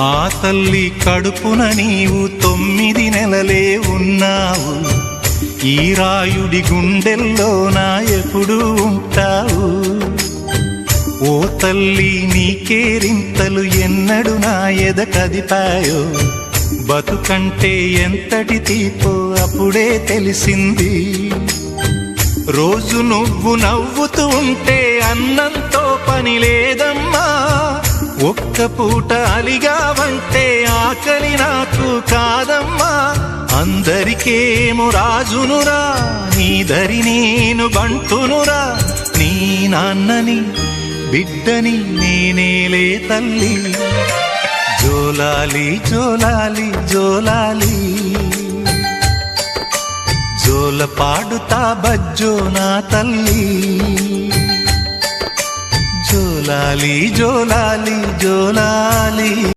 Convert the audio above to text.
ఆ తల్లి కడుపున నీవు 9 నెలలే ఉన్నావు. ఈ రాయుడి గుండెల్లో నా ఎప్పుడు ఉంటావు. ఓ తల్లి నీకేరింతలు ఎన్నడు నా ఎద కదిపాయో. బతుకంటే ఎంతటి తీపో అప్పుడే తెలిసింది. రోజు నువ్వు నవ్వుతూ ఉంటే అన్నంతో పని లేదమ్మా. ఒక్క పూట అలిగావంటే ఆకలి నాకు కాదమ్మా. అందరికేమో రాజునురా, నీ దరి నేను బంటునురా. నీ నాన్నని బిడ్డని నేనేలే తల్లి. జోలాలి జోలాలి జోలాలి, జోల పాడుతా బజ్జో నా తల్లి. జోలాలి జోలాలి జోలాలి.